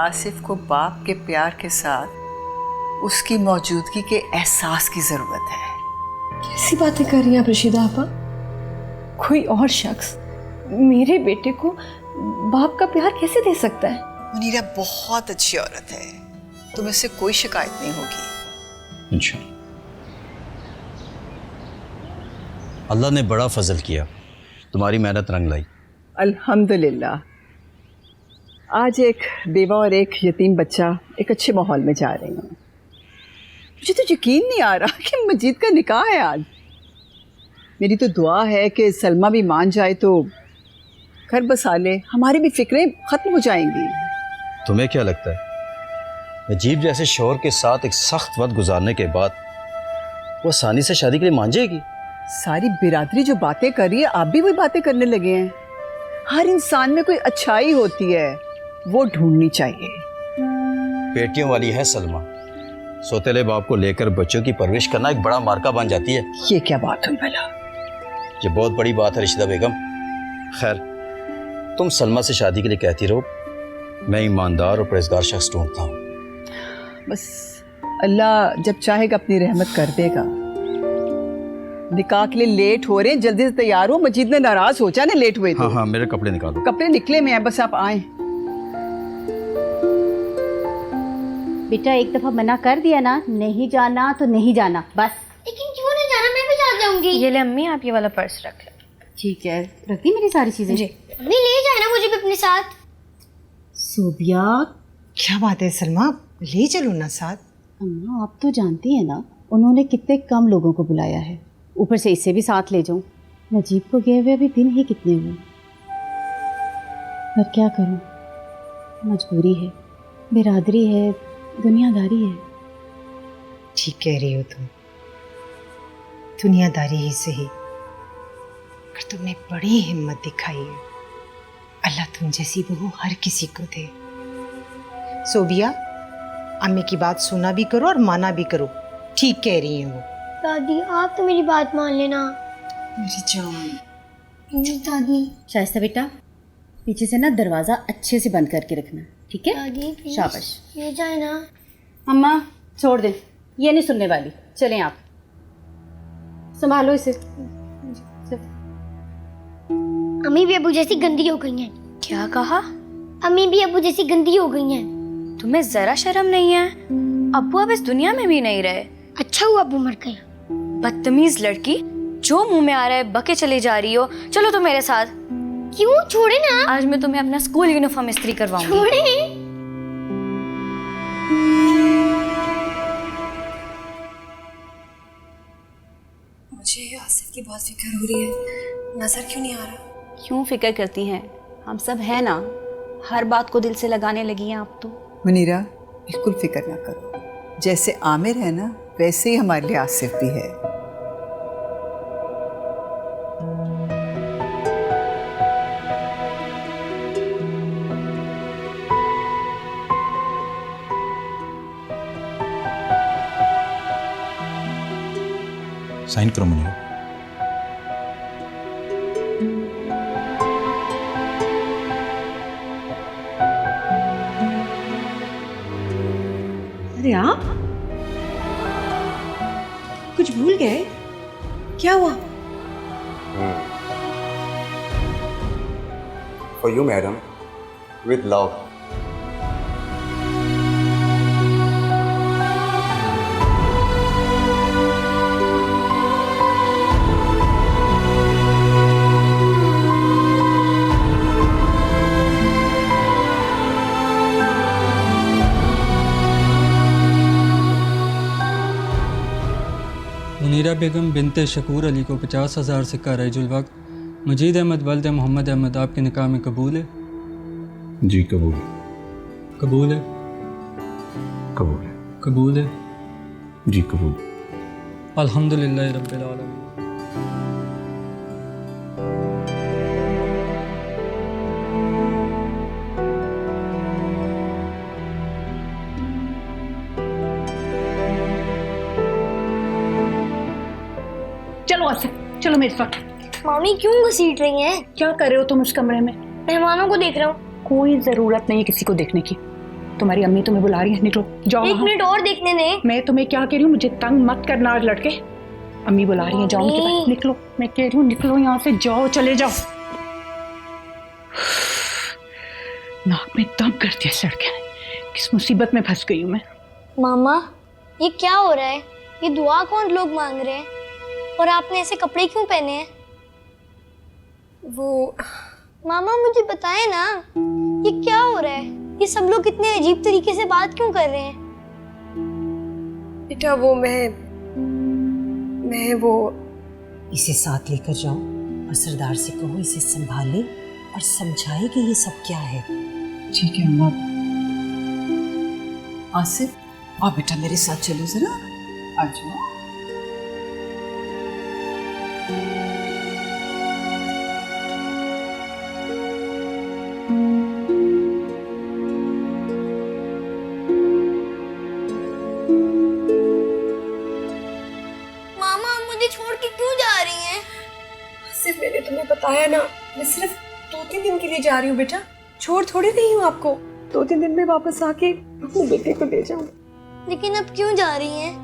आसिफ को बाप के प्यार के साथ उसकी मौजूदगी के एहसास की ज़रूरत है। कैसी बातें कर रही हैं आप रशीदा आपा? कोई और शख्स मेरे बेटे को बाप का प्यार कैसे दे सकता है? मुनीरा बहुत अच्छी औरत है, तुम्हें से कोई शिकायत नहीं होगी इंशाअल्लाह। अल्लाह ने बड़ा फजल किया, तुम्हारी मेहनत रंग लाई। अल्हम्दुलिल्लाह। आज एक बेवा और एक यतीम बच्चा एक अच्छे माहौल में जा रहे हैं। मुझे तो यकीन नहीं आ रहा कि मजीद का निकाह है आज। मेरी तो दुआ है कि सलमा भी मान जाए तो घर बसा ले, हमारी भी फिक्रें ख़त्म हो जाएंगी। तुम्हें क्या लगता है अजीब जैसे शौहर के साथ एक सख्त वक्त गुजारने के बाद वो आसानी से शादी के लिए मान जाएगी? सारी बिरादरी जो बातें कर रही है आप भी वही बातें करने लगे हैं। हर इंसान में कोई अच्छाई होती है, वो ढूंढनी चाहिए। बेटियों वाली है सलमा, सोतेले बाप को लेकर बच्चों की परवरिश करना एक बड़ा मार्का बन जाती है। ये क्या बात हुई भला? ये बहुत बड़ी बात है रशीदा बेगम। खैर, तुम सलमा से शादी के लिए कहती रहो, मैं ईमानदार और परहेजगार शख्स ढूंढता हूँ। बस अल्लाह जब चाहेगा अपनी रहमत कर देगा। निकाह के लिए लेट हो रहे हैं, जल्दी से तैयार हो, मजीद ने नाराज हो जाए ना लेट हुए तो। हाँ, मेरे कपड़े निकालो। कपड़े निकले में हैं, बस आप आए। बेटा एक दफा मना कर दिया ना, नहीं जाना तो नहीं जाना बस। लेकिन क्यों नहीं जाना, मैं भी जा जाऊंगी। ये ले अम्मी, आप ये वाला पर्स रख लें। ठीक है, रख दी मेरी सारी चीजें जी। अम्मी ले जाए ना मुझे भी अपने साथ। सोबिया, क्या बात है सलमा, ले चलो ना साथ। अम्मा आप तो जानती हैं ना उन्होंने कितने कम लोगों को बुलाया है, ऊपर से इसे भी साथ ले जाऊं। नजीब को गए हुए अभी दिन ही कितने हुए, पर क्या करूं, मजबूरी है, बिरादरी है, दुनियादारी है। ठीक कह रही हो तुम, दुनियादारी ही सही, पर तुमने बड़ी हिम्मत दिखाई है। अल्लाह तुम जैसी बहू हर किसी को दे। सोबिया, अम्मी की बात सुना भी करो और माना भी करो, ठीक कह रही हैं वो। दादी आप तो मेरी बात मान लेना। मेरी जान। दादी। शाइस्ता बेटा, पीछे से ना दरवाजा अच्छे से बंद करके रखना, ठीक है? दादी प्लीज शाबाश। ले जाए ना। अम्मा छोड़ दे, ये नहीं सुनने वाली। चलें आप, संभालो इसे। अम्मी भी अबू जैसी गंदी हो गई हैं। क्या कहा? अम्मी भी अबू जैसी गंदी हो गई हैं। तुम्हें जरा शर्म नहीं है? अब्बू अब इस दुनिया में भी नहीं रहे। अच्छा हुआ अबू मर गए। बदतमीज लड़की, जो मुंह में आ रहा है बके चली जा रही हो। चलो तो मेरे साथ। क्यों? छोड़े ना। आज मैं तुम्हें अपना स्कूल यूनिफॉर्म इस्त्री करवाऊंगी। छोड़े। मुझे आसिफ की बहुत फिक्र हो रही है, नजर क्यों नहीं आ रहा? क्यों फिक्र करती हैं, हम सब हैं ना। हर बात को दिल से लगाने लगी हैं आप तो। मुनीरा बिल्कुल फिक्र ना करो, जैसे आमिर है ना वैसे ही हमारे लिए आसिफ भी है। साइन करो मुनीरा। अरे आप कुछ भूल गए? क्या हुआ? For you, madam, with love. Munira बेगम बिनते शकूर अली को 50,000 सिक्का रईजुल वक्त, मजीद अहमद वल्द मोहम्मद अहमद आपके निकाह में कबूल है? जी कबूल है। कबूल है? कबूल है। कबूल है? जी कबूल। अल्हम्दुलिल्लाह रब्बिल आलमीन। चलो आसिफ, चलो मेरे साथ। मामी क्यों घसीट रही हैं? क्या कर रहे हो तुम उस कमरे में? मेहमानों को देख रहा हूँ। कोई जरूरत नहीं किसी को देखने की। तुम्हारी अम्मी तुम्हें बुला रही है, निकलो जाओ। एक वहाँ। मिनट और देखने ने। मैं तुम्हें क्या कह रही हूँ, मुझे तंग मत करना लड़के। अम्मी बुला रही है, जाओ उनके पास। निकलो, मैं कह रही हूँ निकलो यहाँ से, जाओ, चले जाओ। नाक में दम कर दिया इस लड़के ने। किस मुसीबत में फंस गई हूँ मैं। मामा ये क्या हो रहा है? ये दुआ कौन लोग मांग रहे हैं? और आपने ऐसे कपड़े क्यों पहने हैं? वो मामा मुझे बताएं ना, ये क्या हो रहा है? ये सब लोग कितने अजीब तरीके से बात क्यों कर रहे हैं? बेटा वो मैं वो इसे साथ लेकर जाओ और सरदार से कहो इसे संभाले और समझाए कि ये सब क्या है। ठीक है अम्मा। आसिफ आओ बेटा मेरे साथ चलो जरा, आ जाओ। मामा मुझे छोड़ के क्यों जा रही हैं? सिर्फ मैंने तुम्हें बताया ना, मैं सिर्फ 2-3 दिन के लिए जा रही हूँ बेटा, छोड़ थोड़ी रही हूँ आपको। 2-3 दिन में वापस आके अपने बेटे को ले जाऊँ। लेकिन अब क्यों जा रही हैं?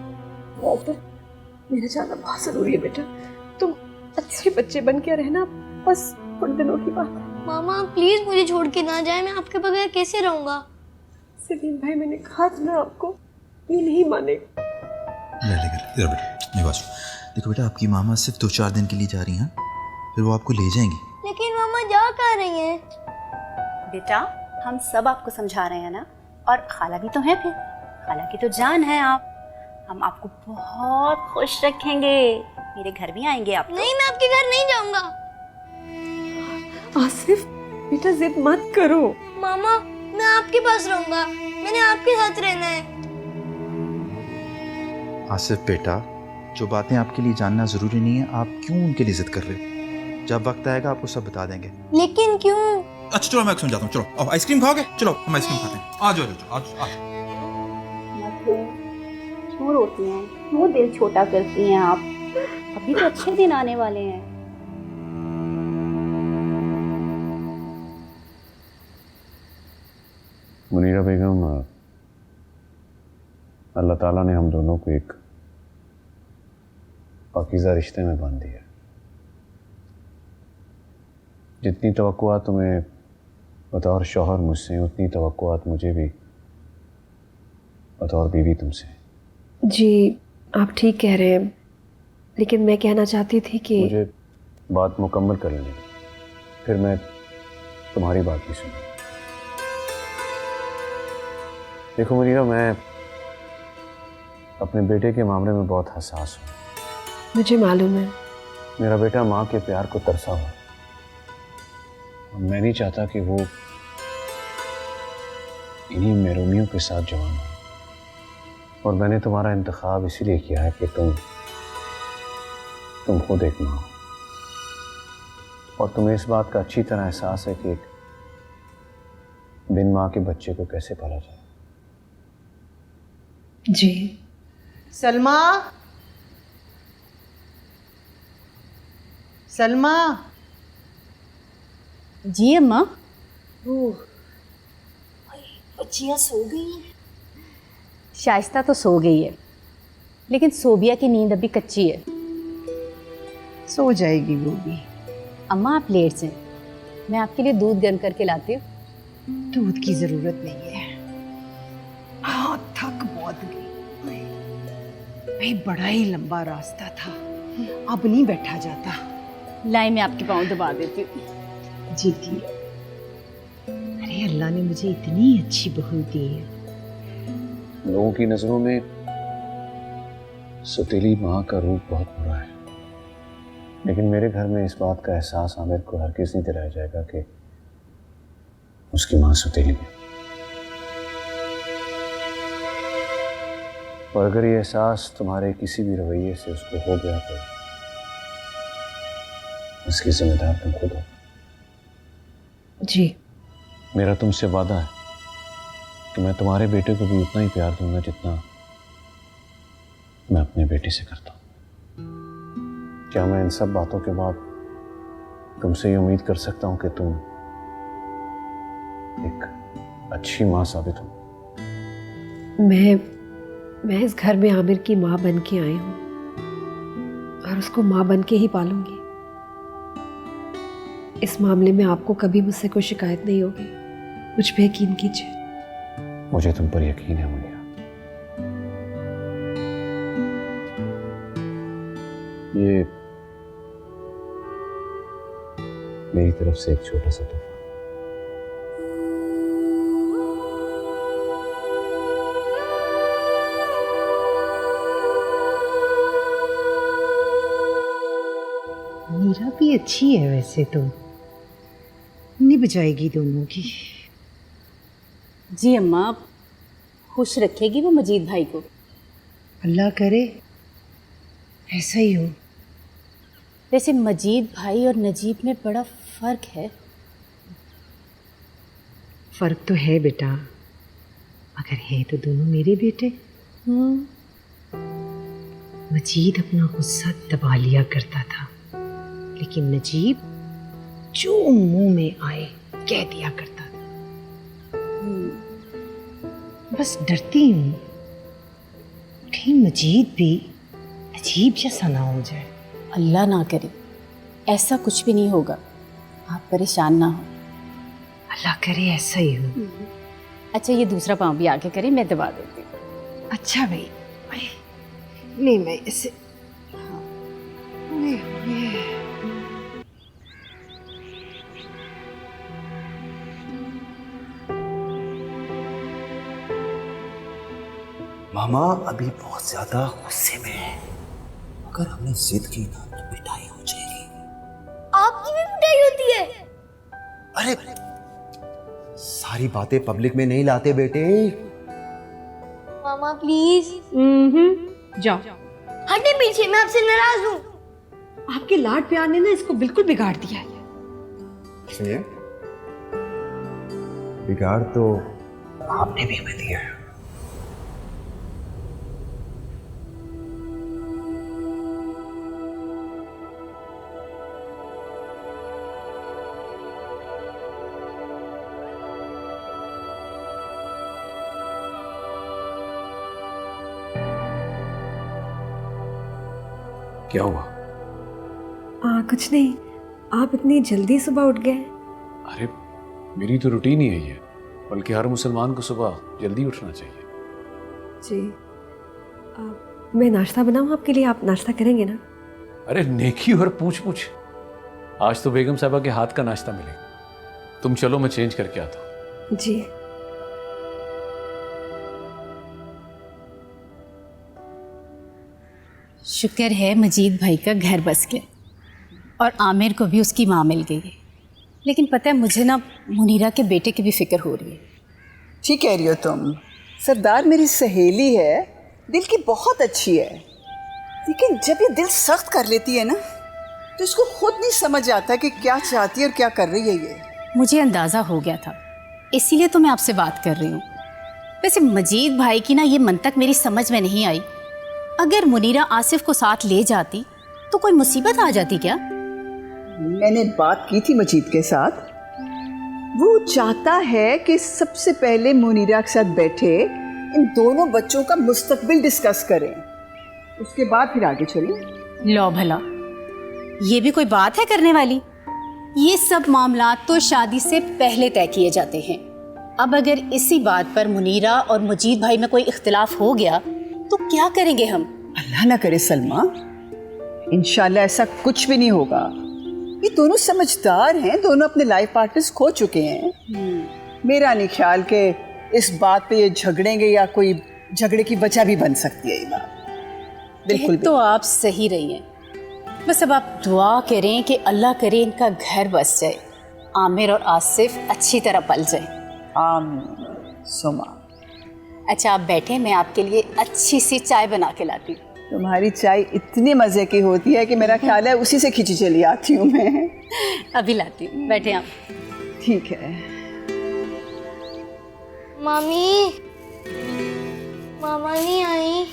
मेरा जाना बहुत जरूरी है बेटा, तुम अच्छे बच्चे बन के रहना, बस थोड़े दिनों की बात है। मामा प्लीज मुझे छोड़ के ना जाए, मैं आपके बगैर कैसे रहूंगा? सलीम भाई मैंने कहा था ना आपको, ये नहीं मानेगा। इधर बेटा, मेरी बात सुन। देखो बेटा, आपकी मामा सिर्फ 2-4 दिन के लिए जा रही हैं, फिर वो आपको ले जाएंगी। लेकिन मामा जा कहाँ रही हैं? बेटा हम सब आपको समझा रहे हैं ना, और खाला भी तो है, फिर खाला की तो जान है आप। हम आपको बहुत खुश रखेंगे, मेरे घर भी आएंगे आप। नहीं मैं आपके घर नहीं जाऊंगा। आसिफ बेटा जिद मत करो। मामा मैं आपके पास रहूंगा, मैंने आपके साथ रहना है। आसिफ बेटा, जो बातें आपके लिए जानना ज़रूरी नहीं है, आप क्यों उनके लिए ज़िद कर रहे हो? जब वक्त आएगा आपको सब बता देंगे। लेकिन क्यों? अच्छा चलो, मैं समझाता हूँ। चलो अब आइसक्रीम खाओगे? चलो हम आइसक्रीम खाते हैं। आ जाओ, आ जाओ। क्यों रोती हैं, क्यों दिल छोटा करती हैं आप? अभी तो अच्छे दिन आने वाले हैं। मुनीरा बेगम, अल्लाह ताला ने हम दोनों को एक पाकीज़ा रिश्ते में बांध दिया। जितनी तवक्कुआत तुम्हें बतौर शौहर मुझसे, उतनी तवक्कुआत मुझे भी बतौर बीवी तुमसे। जी आप ठीक कह रहे हैं, लेकिन मैं कहना चाहती थी कि मुझे बात मुकम्मल कर लेने दो, फिर मैं तुम्हारी बात भी सुनूँ। देखो मुनीरा, मैं अपने बेटे के मामले में बहुत हसास हूँ। मुझे मालूम है। मेरा बेटा माँ के प्यार को तरसा हुआ, और मैं नहीं चाहता कि वो इन्हीं महरूमियों के साथ जवान हो। और मैंने तुम्हारा इंतखाब इसीलिए किया है कि तुम खुद एक माँ हो, और तुम्हें इस बात का अच्छी तरह एहसास है कि एक बिन माँ के बच्चे को कैसे पाला जाए। जी सलमा, सलमा। जी अम्मा। बच्चियाँ सो गई हैं? शाइस्ता तो सो गई है, लेकिन सोबिया की नींद अभी कच्ची है। सो जाएगी वो भी। अम्मा आप लेट से, मैं आपके लिए दूध गर्म करके लाती हूँ। दूध की जरूरत नहीं है, हाँ थक बहुत गई। भाई बड़ा ही लंबा रास्ता था, अब नहीं बैठा जाता। लाई मैं आपके पाँव दबा देती हूँ। जी ठीक। अरे अल्लाह ने मुझे इतनी अच्छी बहू दी है। लोगों की नजरों में सतीली माँ का रूप बहुत बुरा है, लेकिन मेरे घर में इस बात का एहसास आमिर को हरगिज़ नहीं दिलाया जाएगा कि उसकी माँ सतीली है। और अगर ये एहसास तुम्हारे किसी भी रवैये से उसको हो गया तो इसकी जिम्मेदार तुम खुद हो। जी मेरा तुमसे वादा है कि मैं तुम्हारे बेटे को भी उतना ही प्यार दूंगा जितना मैं अपने बेटे से करता हूँ। क्या मैं इन सब बातों के बाद तुमसे ये उम्मीद कर सकता हूँ कि तुम एक अच्छी माँ साबित हो? मैं इस घर में आमिर की माँ बन के आई हूँ और उसको माँ बन के ही पालूंगी। इस मामले में आपको कभी मुझसे कोई शिकायत नहीं होगी, मुझ पे यकीन कीजिए। मुझे तुम पर यकीन है मुनिया। ये मेरी तरफ से एक छोटा सा तोहफा। मीरा भी अच्छी है वैसे तो, निभ जाएगी दोनों की। जी अम्मा, आप खुश रखेगी वो मजीद भाई को। अल्लाह करे ऐसा ही हो। वैसे मजीद भाई और नजीब में बड़ा फ़र्क है। फ़र्क तो है बेटा, मगर है तो दोनों मेरे बेटे। मजीद अपना गुस्सा दबा लिया करता था, लेकिन नजीब जो मुंह में आए कह दिया करता था। बस डरती हूँ कहीं मजीद भी अजीब जैसा ना हो जाए। अल्लाह ना करे, ऐसा कुछ भी नहीं होगा, आप परेशान ना हो। अल्लाह करे ऐसा ही हो। अच्छा, ये दूसरा पाँव भी आगे करें, मैं दबा देती हूँ। अच्छा भाई, नहीं मैं इसे मामा अभी बहुत ज्यादा गुस्से में है, अगर हमने जिद की ना तो पिटाई हो जाएगी। आपकी भी पिटाई होती है? अरे सारी बातें पब्लिक में नहीं लाते बेटे। मामा प्लीज। जाओ, हटे पीछे, मैं आपसे नाराज हूँ। आपके लाड प्यार ने ना इसको बिल्कुल बिगाड़ दिया है। सुनिए, बिगाड़ तो आपने भी हमें दिया है। क्या हुआ? कुछ नहीं, आप इतनी जल्दी सुबह उठ गए? अरे मेरी तो रूटीन ही यही है, बल्कि हर मुसलमान को सुबह जल्दी उठना चाहिए। जी, मैं नाश्ता बनाऊं आपके लिए? आप नाश्ता करेंगे ना? अरे नेकी और पूछ पूछ, आज तो बेगम साहबा के हाथ का नाश्ता मिलेगा। तुम चलो, मैं चेंज करके आता हूँ। जी। शुक्र है मजीद भाई का घर बस गया और आमिर को भी उसकी माँ मिल गई है। लेकिन पता है, मुझे ना मुनीरा के बेटे की भी फिक्र हो रही है। ठीक कह रही हो तुम। सरदार मेरी सहेली है, दिल की बहुत अच्छी है, लेकिन जब ये दिल सख्त कर लेती है ना तो इसको खुद नहीं समझ आता कि क्या चाहती है और क्या कर रही है ये। मुझे अंदाज़ा हो गया था, इसीलिए तो मैं आपसे बात कर रही हूँ। वैसे मजीद भाई की ना ये मंतक मेरी समझ में नहीं आई। अगर मुनीरा आसिफ को साथ ले जाती तो कोई मुसीबत आ जाती क्या? मैंने बात की थी मजीद के साथ, वो चाहता है कि सबसे पहले मुनीरा के साथ बैठे, इन दोनों बच्चों का मुस्तकबिल डिस्कस करें, उसके बाद फिर आगे चलें। लो भला, ये भी कोई बात है करने वाली? ये सब मामला तो शादी से पहले तय किए जाते हैं। अब अगर इसी बात पर मुनीरा और मजीद भाई में कोई इख्तिलाफ हो गया तो क्या करेंगे हम? अल्लाह ना करे सलमा, इंशाल्लाह ऐसा कुछ भी नहीं होगा। ये दोनों समझदार हैं, दोनों अपने लाइफ पार्टनर्स खो चुके हैं। मेरा नहीं ख्याल कि इस बात पे ये झगड़ेंगे या कोई झगड़े की वजह भी बन सकती है ये बात। बिल्कुल तो आप सही रही हैं। बस अब आप दुआ करें कि अल्लाह करे इनका घर बस जाए, आमिर और आसिफ अच्छी तरह पल जाए। आमीन सुमा। अच्छा आप बैठे, मैं आपके लिए अच्छी सी चाय बना के लाती हूँ। तुम्हारी चाय इतने मज़े की होती है कि मेरा ख्याल है उसी से खींची चली आती हूँ मैं। अभी लाती हूँ, बैठे आप। ठीक है। मामी, मामा नहीं आई?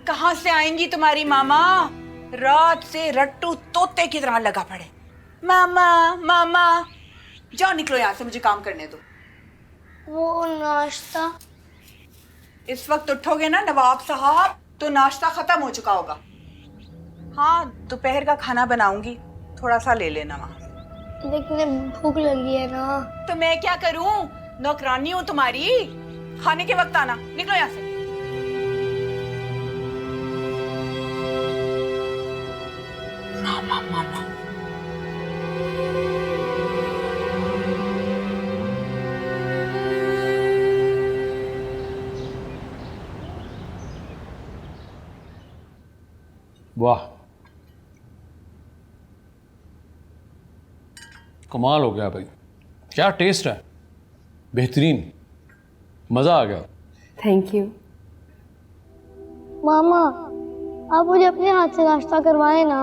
कहाँ से आएंगी तुम्हारी मामा? रात से रट्टू तोते की तरह लगा पड़े। मामा मामा, जाओ निकलो यहाँ से, मुझे काम करने दो। वो नाश्ता? इस वक्त उठोगे ना नवाब साहब तो नाश्ता खत्म हो चुका होगा। हाँ, दोपहर का खाना बनाऊंगी, थोड़ा सा ले लेना वहां से। लेकिन भूख लगी है ना। तो मैं क्या करूं, नौकरानी हूं तुम्हारी। खाने के वक्त आना, निकलो यहाँ से। मामा मामा वाह, कमाल हो गया भाई, क्या टेस्ट है, बेहतरीन, मज़ा आ गया। Thank you. मामा आप मुझे अपने हाथ से नाश्ता करवाए ना।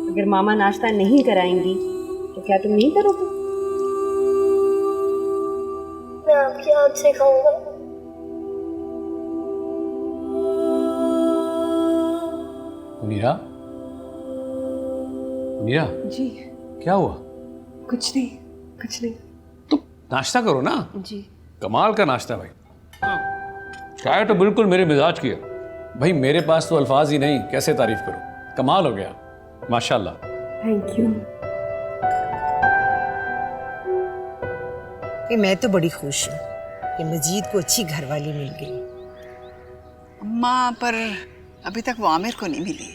अगर मामा नाश्ता नहीं कराएंगी तो क्या तुम नहीं करोगे? मैं आपके हाथ से खाऊंगा। मुनीरा, मुनीरा जी क्या हुआ? कुछ नहीं। तो नाश्ता करो ना। जी कमाल का नाश्ता भाई, चाय तो बिल्कुल मेरे मिजाज की है भाई। मेरे पास तो अल्फाज ही नहीं, कैसे तारीफ करूं, कमाल हो गया, माशाल्लाह। Thank you. मैं तो बड़ी खुश हूँ कि मजीद को अच्छी घरवाली मिल गई। अम्मा, पर अभी तक वो आमिर को नहीं मिली।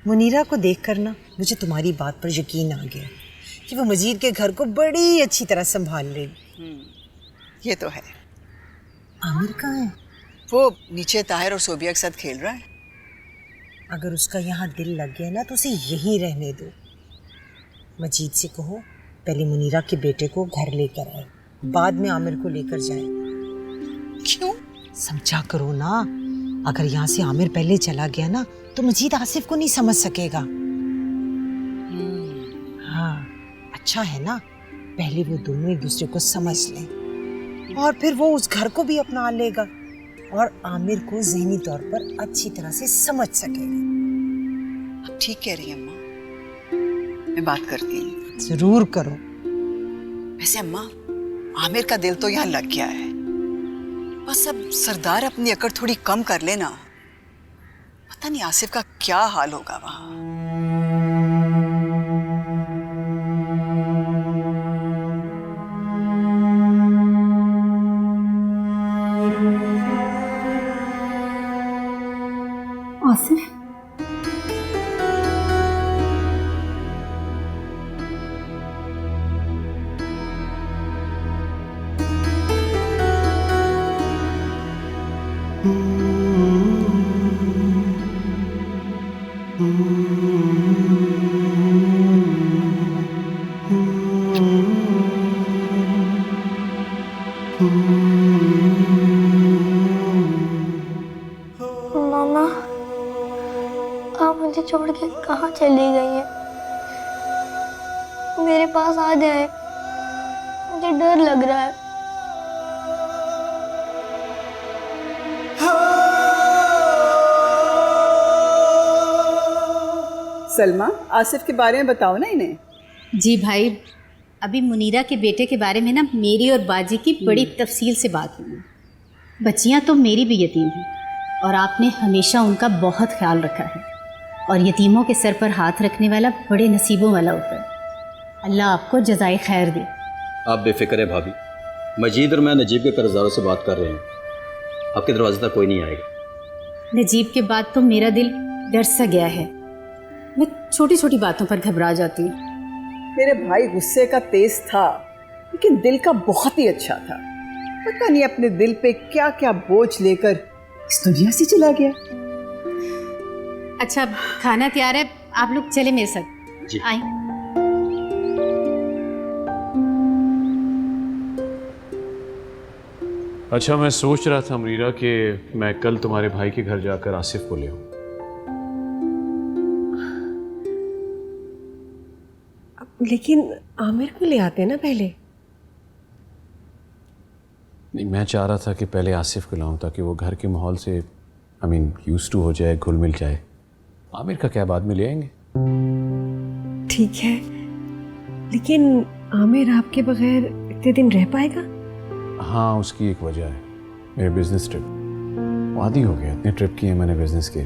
मुनीरा को देखकर ना मुझे तुम्हारी बात पर यकीन आ गया कि वो मजीद के घर को बड़ी अच्छी तरह संभाल लेगी। ये तो है। आमिर कहाँ है? वो नीचे ताहिर और सोबिया के साथ खेल रहा है। अगर उसका यहाँ दिल लग गया ना तो उसे यहीं रहने दो। मजीद से कहो पहले मुनीरा के बेटे को घर लेकर आए, बाद में आमिर को लेकर जाए। क्यों? समझा करो ना, अगर यहाँ से आमिर पहले चला गया ना तो मजीद आसिफ को नहीं समझ सकेगा। हाँ, अच्छा है ना, पहले वो दोनों एक दूसरे को समझ लें और फिर वो उस घर को भी अपना लेगा और आमिर को ज़हनी तौर पर अच्छी तरह से समझ सकेगा। अब ठीक कह रही है अम्मा, मैं बात करती हूँ। जरूर करो। वैसे अम्मा, आमिर का दिल तो यहाँ लग गया है, बस अब सरदार अपनी अकड़ थोड़ी कम कर लेना, पता नहीं आसिफ का क्या हाल होगा वहां। आसिफ, मामा आप मुझे छोड़ के कहाँ चली गई हैं? मेरे पास आ जाए, मुझे डर लग रहा है। सलमा, आसिफ के बारे में बताओ ना इन्हें। जी भाई, अभी मुनीरा के बेटे के बारे में ना मेरी और बाजी की बड़ी तफसील से बात हुई। बच्चियां तो मेरी भी यतीम हैं और आपने हमेशा उनका बहुत ख्याल रखा है और यतीमों के सर पर हाथ रखने वाला बड़े नसीबों वाला होता है। अल्लाह आपको जज़ाए खैर दे। आप बेफिक्र है भाभी, मजीद और मैं नजीब के कर्जदारों से बात कर रहे हैं, आपके दरवाजे तक कोई नहीं आएगा। नजीब के बाद तो मेरा दिल डर सा गया है, मैं छोटी छोटी बातों पर घबरा जाती हूँ। मेरे भाई गुस्से का तेज था, लेकिन दिल का बहुत ही अच्छा था। पता नहीं अपने दिल पे क्या क्या बोझ लेकर इस दुनिया से चला गया। अच्छा, खाना तैयार है, आप लोग चले मेरे साथ। जी। आए। अच्छा, मैं सोच रहा था मुनीरा कि मैं कल तुम्हारे भाई के घर जाकर आसिफ को ले आऊं। लेकिन आमिर को ले आते ना पहले। नहीं, मैं चाह रहा था कि पहले आसिफ को लाऊं ताकि वो घर के माहौल से यूज्ड टू हो जाए, घुल मिल जाए। आमिर का क्या बाद में ले आएंगे। ठीक है, लेकिन आमिर आपके बगैर इतने दिन रह पाएगा? हाँ, उसकी एक वजह है। मेरे बिजनेस ट्रिप। आदी हो गया, इतने ट्रिप किए मैंने बिजनेस के।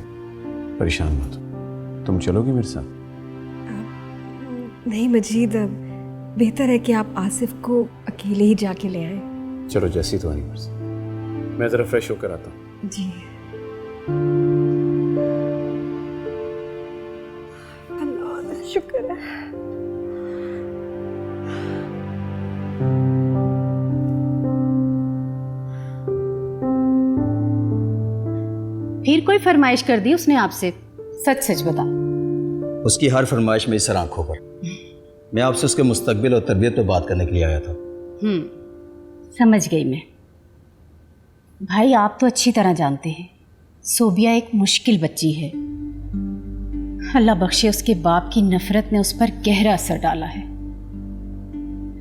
परेशान मत हो। तुम चलोगी मेरे साथ? नहीं मजीद, बेहतर है कि आप आसिफ को अकेले ही जाके ले आए। चलो, जैसी तुम्हारी मर्जी। मैं ज़रा फ्रेश होकर आता हूँ। जी। अल्लाह का शुक्र है। फिर कोई फरमाइश कर दी उसने आपसे? सच सच बता। उसकी हर फरमाइश मेरी सर आंखों पर। मैं आपसे उसके मुस्तकबिल और तरबियत पर बात करने के लिए आया था। समझ गई मैं। भाई, आप तो अच्छी तरह जानते हैं सोबिया एक मुश्किल बच्ची है। अल्लाह बख्शे, उसके बाप की नफरत ने उस पर गहरा असर डाला है,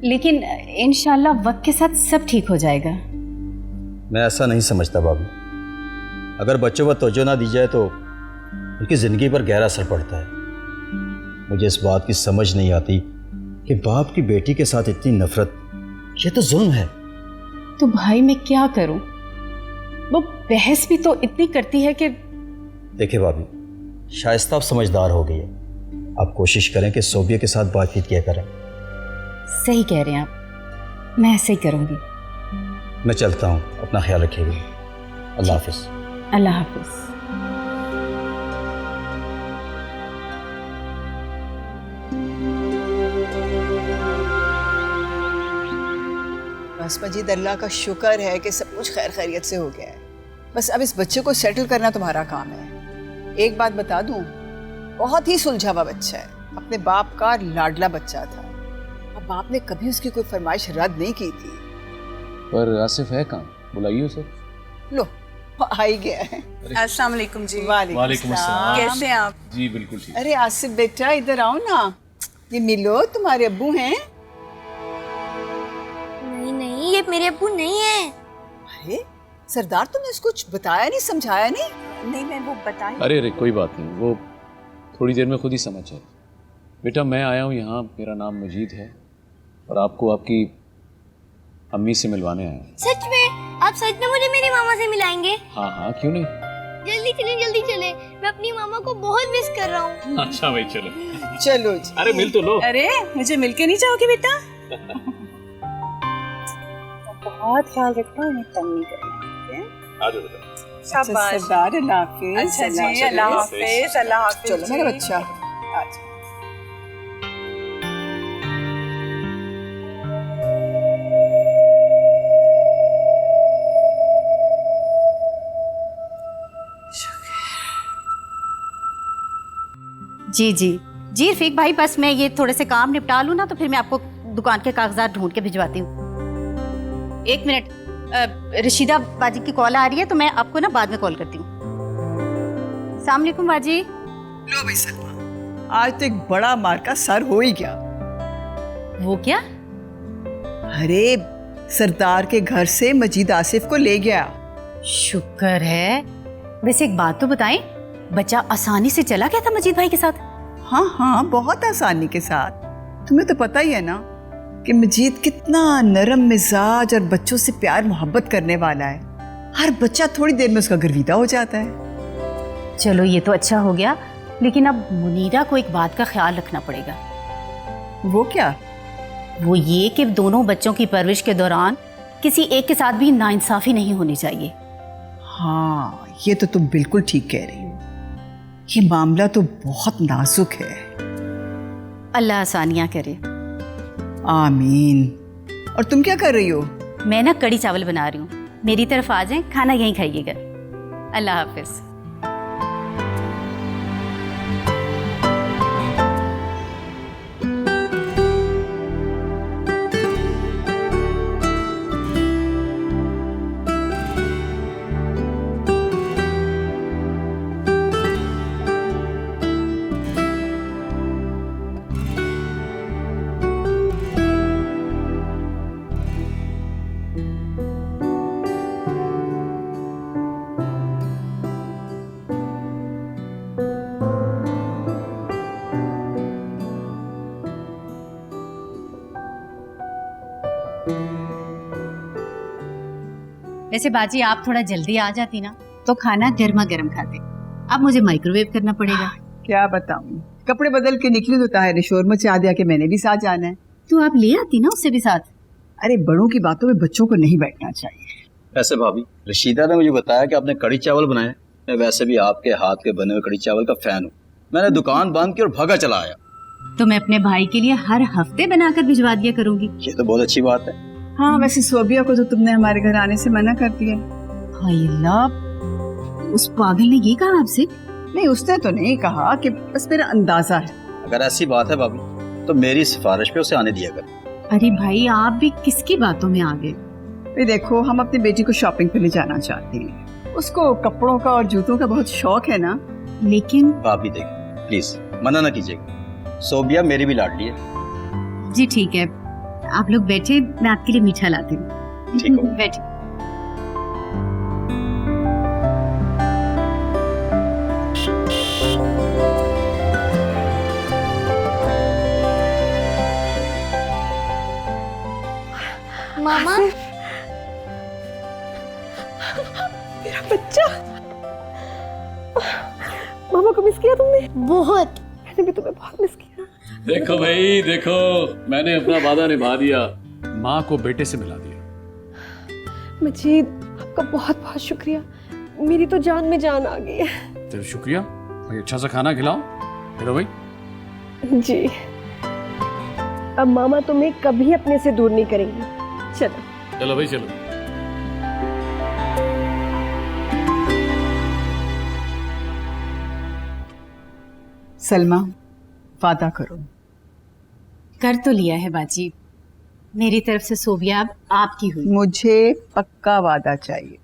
लेकिन इंशाल्लाह वक्त के साथ सब ठीक हो जाएगा। मैं ऐसा नहीं समझता भाभी। अगर बच्चों पर तवज्जो ना दी जाए तो उनकी ज़िंदगी पर गहरा असर पड़ता है। मुझे इस बात की समझ नहीं आती कि बाप की बेटी के साथ इतनी नफरत, ये तो जुल्म है। तो भाई मैं क्या करूं? वो बहस भी तो इतनी करती है कि। देखिए भाभी, शाइस्ता अब समझदार हो गई है। आप कोशिश करें कि सोबिया के साथ बातचीत किया करें। सही कह रहे हैं आप, मैं ऐसे ही करूंगी। मैं चलता हूँ, अपना ख्याल रखिएगा। अल्लाह हाफिज। अल्लाह हाफिज। बस मजीद, अल्लाह का शुक्र है कि सब कुछ खैर खैरियत से हो गया है। बस अब इस बच्चे को सेटल करना तुम्हारा काम है। एक बात बता दूं, बहुत ही सुलझा हुआ बच्चा है, अपने बाप का लाडला बच्चा था। अब बाप ने कभी उसकी कोई फरमाइश रद्द नहीं की थी। पर आसिफ है कहाँ? बुलाइए उसे। लो, आ ही गया है। अस्सलाम वालेकुम जी। वालेकुम अस्सलाम। कैसे हैं आप? जी बिल्कुल ठीक। अरे आसिफ बेटा, इधर आओ ना, ये मिलो, तुम्हारे अब्बू हैं। नहीं नहीं, ये मेरे अब्बू नहीं है। अरे सरदार, तुमने उसको कुछ बताया नहीं, समझाया नहीं? नहीं, मैं वो बताई। अरे कोई बात नहीं, वो थोड़ी देर में खुद ही समझ जाए। बेटा मैं आया हूँ यहाँ, मेरा नाम मजीद है और आपको आपकी अम्मी से मिलवाने आया हूँ। सच में? आप सच में मुझे मेरी मामा से मिलाएंगे? हाँ हाँ, क्यों नहीं। जल्दी चले, जल्दी चले, मैं अपनी मामा को बहुत मिस कर रहा हूँ। अच्छा भाई चलो। चलो जी। अरे मिल तो लो। अरे मुझे मिलके नहीं चाहोगे बेटा? बहुत ख्याल रखना, उन्हें तंग नहीं करना। आ जाओ बेटा। शाबाश सरदार, अल्लाह हाफिज। अच्छा जी, अल्लाह हाफिज। अल्लाह हाफिज। चलो मेरा बच्चा। जी जी जी रफीक भाई, बस मैं ये थोड़े से काम निपटा लूँ ना, तो फिर मैं आपको दुकान के कागजात ढूंढ के भिजवाती हूँ। एक मिनट, रशीदा बाजी की कॉल आ रही है, तो मैं आपको ना बाद में कॉल करती हूँ। अस्सलाम वालेकुम बाजी। लो भाई सलमा, आज तो एक बड़ा मार का सर हो ही गया। वो क्या? अरे सरदार के घर से मजीद आसिफ को ले गया। शुक्र है। वैसे एक बात तो बताएं, बच्चा आसानी से चला गया था मजीद भाई के साथ? हाँ हाँ, बहुत आसानी के साथ। तुम्हें तो पता ही है ना कि मजीद कितना नरम मिजाज और बच्चों से प्यार मोहब्बत करने वाला है। हर बच्चा थोड़ी देर में उसका गर्विदा हो जाता है। चलो ये तो अच्छा हो गया, लेकिन अब मुनीरा को एक बात का ख्याल रखना पड़ेगा। वो क्या? वो ये कि दोनों बच्चों की परवरिश के दौरान किसी एक के साथ भी नाइंसाफी नहीं होनी चाहिए। हाँ, ये तो तुम बिल्कुल ठीक कह रही हो। ये मामला तो बहुत नाजुक है। अल्लाह आसानियाँ करे। आमीन। और तुम क्या कर रही हो? मैं ना कड़ी चावल बना रही हूँ, मेरी तरफ आ जाएं, खाना यहीं खाइएगा। अल्लाह हाफिज। वैसे बाजी आप थोड़ा जल्दी आ जाती ना तो खाना गर्मा गर्म खाते। अब मुझे माइक्रोवेव करना पड़ेगा। क्या बताऊं, कपड़े बदल के निकली तो ताहिर ने शोर मचा दिया कि मैंने भी साथ जाना है। तो आप ले आती ना उससे भी साथ। अरे बड़ों की बातों में बच्चों को नहीं बैठना चाहिए। वैसे भाभी, रशीदा ने मुझे बताया कि आपने कड़ी चावल बनाए। मैं वैसे भी आपके हाथ के बने हुए कड़ी चावल का फैन हूँ। मैंने दुकान बंद की और भागा चला आया। तो मैं अपने भाई के लिए हर हफ्ते बनाकर भिजवा दिया करूंगी। ये तो बहुत अच्छी बात है। हाँ, वैसे सोबिया को तो तुमने हमारे घर आने से मना कर दिया। हाय अल्लाह, उस पागल ने ये कहा आपसे? नहीं, उसने तो नहीं कहा, कि बस मेरा अंदाजा है। अगर ऐसी बात है भाभी तो मेरी सिफारिश पे उसे आने दिया कर। अरे भाई, आप भी किसकी बातों में आ गए? देखो, हम अपनी बेटी को शॉपिंग पे ले जाना चाहते हैं। उसको कपड़ों का और जूतों का बहुत शौक है ना। लेकिन भाभी देखिए, प्लीज मना ना कीजिएगा। सोबिया मेरी भी लाडली है। जी ठीक है, आप लोग बैठे, मैं आपके लिए मीठा लाती हूँ। ठीक है। बैठे। मामा, मेरा बच्चा। मामा को मिस किया तुमने? बहुत। मैंने भी तुम्हें बहुत मिस किया। देखो भाई देखो, मैंने अपना वादा निभा दिया, माँ को बेटे से मिला दिया। मजीद, आपका बहुत बहुत शुक्रिया। मेरी तो जान में जान आ गई है। तेरा शुक्रिया, भाई अच्छा सा खाना खिलाओ। हेलो भाई। जी, अब मामा तुम्हें कभी अपने से दूर नहीं करेंगी। चलो चलो भाई चलो। सलमा, वादा करो। कर तो लिया है बाजी, मेरी तरफ से सोबिया अब आपकी हुई। मुझे पक्का वादा चाहिए।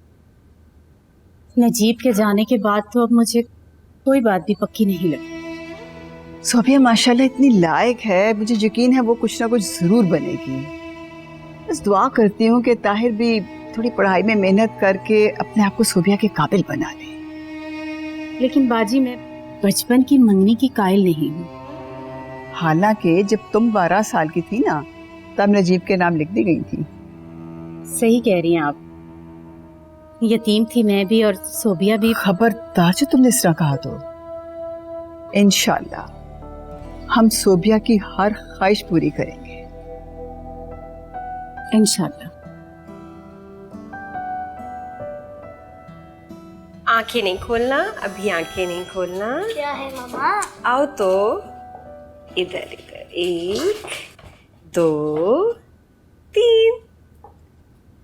नजीब के जाने के बाद तो अब मुझे कोई बात भी पक्की नहीं लगती। सोबिया माशाल्लाह इतनी लायक है, मुझे यकीन है वो कुछ ना कुछ जरूर बनेगी। बस दुआ करती हूँ कि ताहिर भी थोड़ी पढ़ाई में मेहनत करके अपने आप को सोबिया के काबिल बना ले। लेकिन बाजी, मैं बचपन की मंगनी की कायल नहीं हूँ। हालांकि जब तुम 12 साल की थी ना, तब नजीब के नाम लिख दी गई थी। सही कह रही हैं आप, यतीम थी मैं भी और सोबिया भी। खबरदार जो तुमने इस तरह कहा तो। इंशाल्लाह हम सोबिया की हर ख्वाहिश पूरी करेंगे। इंशाल्लाह। आंखें नहीं खोलना, अभी आंखें नहीं खोलना। क्या है मामा? आओ तो, इधर इधर, 1 2 3।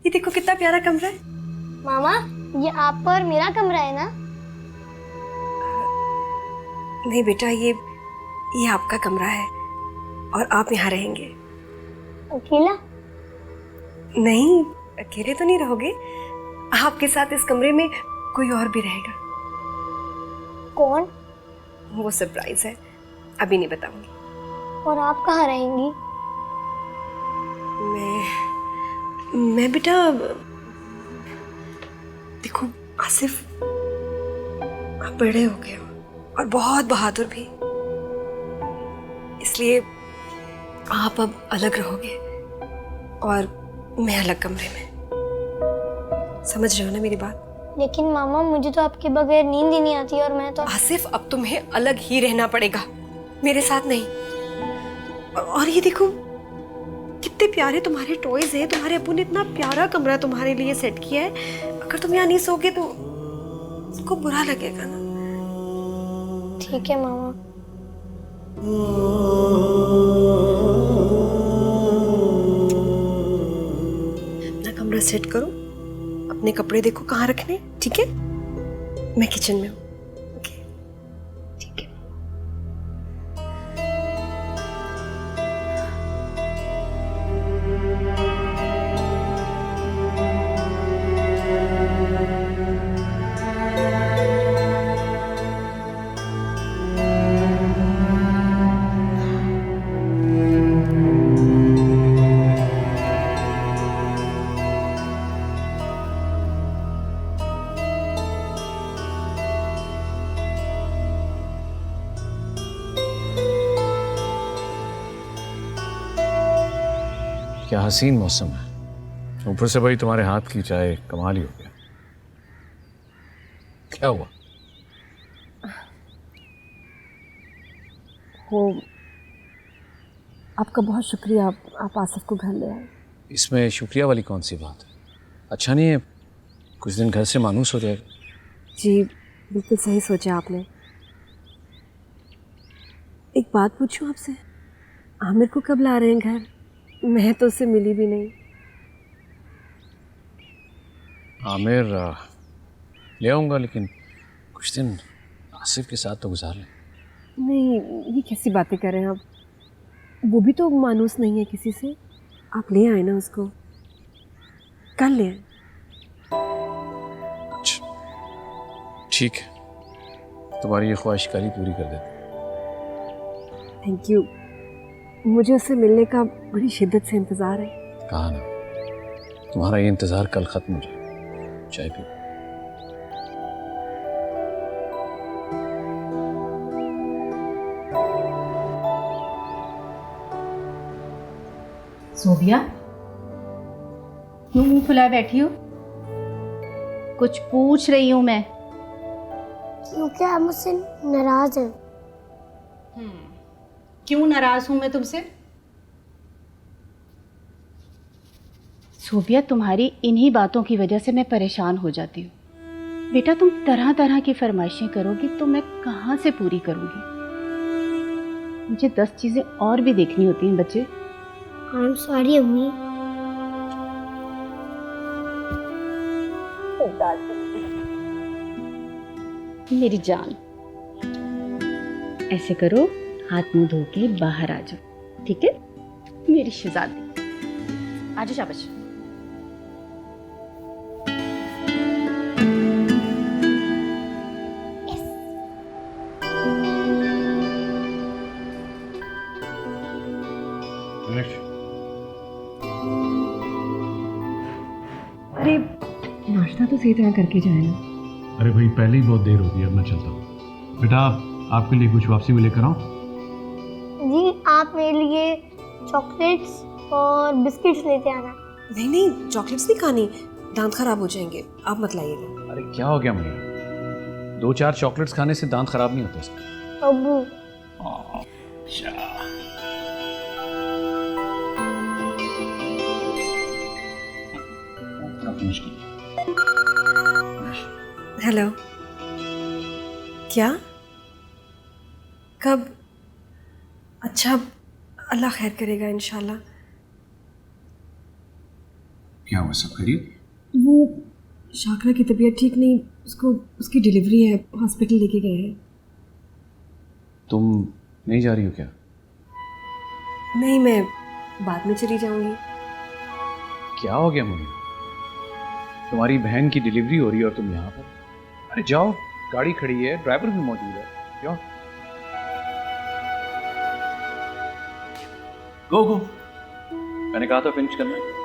ये देखो कितना प्यारा कमरा है। मामा, ये आपका और मेरा कमरा है ना? नहीं बेटा, ये आपका कमरा है और आप यहाँ रहेंगे। अकेला? नहीं, अकेले तो नहीं रहोगे। आपके साथ इस कमरे में कोई और भी रहेगा। कौन? वो सरप्राइज है, अभी नहीं बताऊंगी। और आप कहाँ रहेंगी? मैं बेटा, देखो आसिफ, आप बड़े हो गए हो और बहुत बहादुर भी, इसलिए आप अब अलग रहोगे और मैं अलग कमरे में। समझ रहे हो ना मेरी बात? लेकिन मामा, मुझे तो आपके बगैर नींद ही नहीं आती और मैं तो। आसिफ, अब तुम्हें अलग ही रहना पड़ेगा, मेरे साथ नहीं। और ये देखो कितने प्यारे तुम्हारे टॉयज हैं। तुम्हारे अब्बू ने इतना प्यारा कमरा तुम्हारे लिए सेट किया है। अगर तुम यहाँ नहीं सोगे तो उसको बुरा लगेगा ना। ठीक है मामा। अपना कमरा सेट करो, अपने कपड़े देखो कहाँ रखने, ठीक है? मैं किचन में हूँ। क्या हसीन मौसम है। ऊपर से भाई तुम्हारे हाथ की चाय कमाल ही हो गया। क्या हुआ? वो आपका बहुत शुक्रिया, आप आसिफ को घर ले आए। इसमें शुक्रिया वाली कौन सी बात है? अच्छा नहीं है कुछ दिन घर से मानूस हो जाएगा। जी बिल्कुल सही सोचा आपने। एक बात पूछूं आपसे, आमिर को कब ला रहे हैं घर? मैं तो उससे मिली भी नहीं। आमिर ले आऊँगा, लेकिन कुछ दिन आसिफ के साथ तो गुजार लें। नहीं, ये कैसी बातें कर रहे हैं आप? वो भी तो मानूस नहीं है किसी से। आप ले आए ना उसको, कल ले आए। ठीक है, तुम्हारी ये ख्वाहिश कल ही पूरी कर देते। Thank you. मुझे उससे मिलने का बड़ी शिद्दत से इंतज़ार है। कहा ना, तुम्हारा ये इंतज़ार कल ख़त्म हो जाए। चाय पी। सोबिया, क्यों मुंह फुलाए बैठी हो? कुछ पूछ रही हूँ मैं। क्योंकि आप मुझसे नाराज हैं। क्यों नाराज हूं मैं तुमसे? सोबिया, तुम्हारी इन्हीं बातों की वजह से मैं परेशान हो जाती हूँ। बेटा, तुम तरह तरह की फरमाइशें करोगी तो मैं कहाँ से पूरी करूँगी? मुझे 10 चीज़ें और भी देखनी होती हैं बच्चे। आई एम सॉरी अम्मी। मेरी जान, ऐसे करो, हाथ मुंह धो के बाहर आ जाओ, ठीक है? मेरी शहजादी, आ जाओ शाबाश। अरे नाश्ता तो सही तरह करके जाए ना। अरे भाई पहले ही बहुत देर हो गई, अब मैं चलता हूँ। बेटा आपके लिए कुछ वापसी में लेकर आऊँ? जी आप मेरे लिए चॉकलेट्स और बिस्किट्स लेते आना। नहीं नहीं, चॉकलेट्स नहीं खानी, दांत खराब हो जाएंगे, आप मत लाइएगा। अरे क्या हो गया मुझे? 2-4 चॉकलेट्स खाने से दांत खराब नहीं होते इसके। अब्बू हेलो, क्या? कब? अच्छा, अल्लाह खैर करेगा इंशाल्लाह। क्या हुआ, सब खैरियत? वो शाकरा की तबीयत ठीक नहीं, उसको उसकी डिलीवरी है, हॉस्पिटल लेके गए हैं। तुम नहीं जा रही हो क्या? नहीं, मैं बाद में चली जाऊंगी। क्या हो गया मुझे? तुम्हारी बहन की डिलीवरी हो रही है और तुम यहाँ पर? अरे जाओ, गाड़ी खड़ी है, ड्राइवर भी मौजूद है, जाओ। गो गो, मैंने कहा था फिनिश करना है।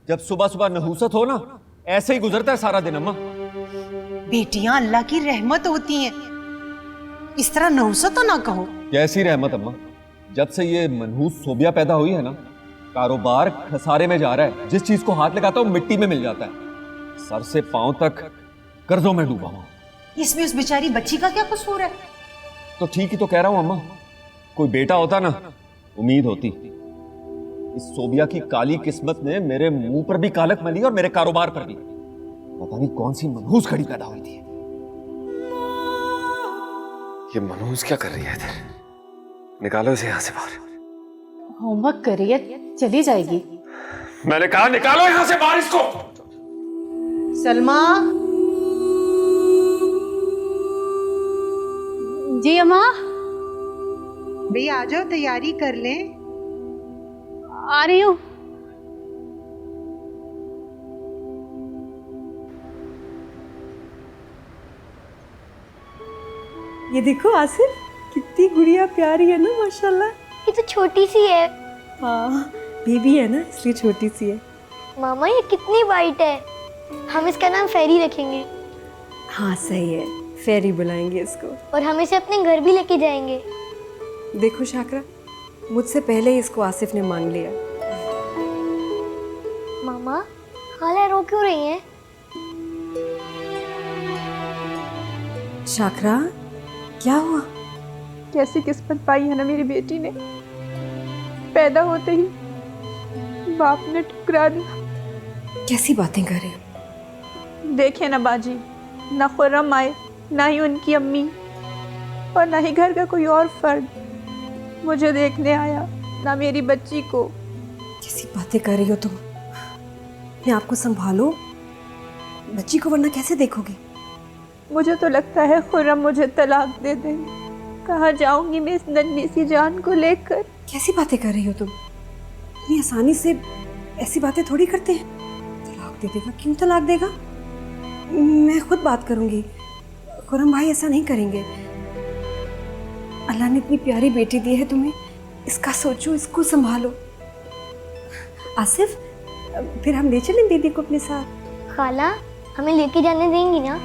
जब सुबह सुबह नहूसत हो ना, ऐसे ही गुजरता है सारा दिन अम्मा। बेटियां अल्लाह की रहमत होती हैं, इस तरह नहुसत तो ना कहो। कैसी रहमत अम्मा? जब से ये मनहूस सोबिया पैदा हुई है ना, कारोबार खसारे में जा रहा है। जिस चीज को हाथ लगाता हूँ मिट्टी में मिल जाता है। सर से पांव तक कर्जों में डूबा हूँ। इसमें उस बेचारी बच्ची का क्या कसूर है? तो ठीक ही तो कह रहा हूँ अम्मा। कोई बेटा होता ना, उम्मीद होती। इस सोबिया की काली किस्मत ने मेरे मुंह पर भी कालक मली और मेरे कारोबार पर भी। पता नहीं कौन सी मनहूस घड़ी पैदा हुई थी। ये मनहूस क्या कर रही है इधर? निकालो इसे यहां से बाहर। होमवर्क करिए, चली जाएगी। मैंने कहा निकालो यहां से बाहर इसको। सलमा। जी अम्मा। भैया आ जाओ, तैयारी कर लें। आ रही हूँ। ये देखो आसिफ, कितनी गुड़िया प्यारी है ना, माशाल्लाह। ये तो छोटी सी है। हाँ, बेबी है ना, इसलिए छोटी सी है। मामा ये कितनी वाइट है, हम इसका नाम फेरी रखेंगे। हाँ सही है, फेरी बुलाएंगे इसको। और हम इसे अपने घर भी लेके जाएंगे। देखो शाकरा, मुझसे पहले ही इसको आसिफ ने मांग लिया। मामा खाला रो क्यों रही हैं? शाकरा क्या हुआ? कैसी किस्मत पाई है ना मेरी बेटी ने, पैदा होते ही बाप ने ठुकरा दिया। कैसी बातें कर रही हो? देखे ना बाजी, ना खुर्रम आए, ना ही उनकी अम्मी, और ना ही घर का कोई और फर्द मुझे देखने आया, ना मेरी बच्ची को। कैसी बातें कर रही हो तुम? अपने आप को संभालो, बच्ची को वरना कैसे देखोगी? मुझे तो लगता है खुर्रम मुझे तलाक दे देंगे। कहाँ जाऊंगी मैं इस नन्ही सी जान को लेकर? कैसी बातें कर रही हो तुम? इतनी आसानी से ऐसी बातें थोड़ी करते हैं। तलाक दे देगा? क्यों तलाक देगा? मैं खुद बात करूंगी। खुर्रम भाई ऐसा नहीं करेंगे। अल्लाह ने इतनी प्यारी बेटी दी है तुम्हें, इसका सोचो, इसको संभालो। आसिफ, फिर हम ले चलें बेबी को अपने साथ? खाला हमें लेके जाने देंगी ना?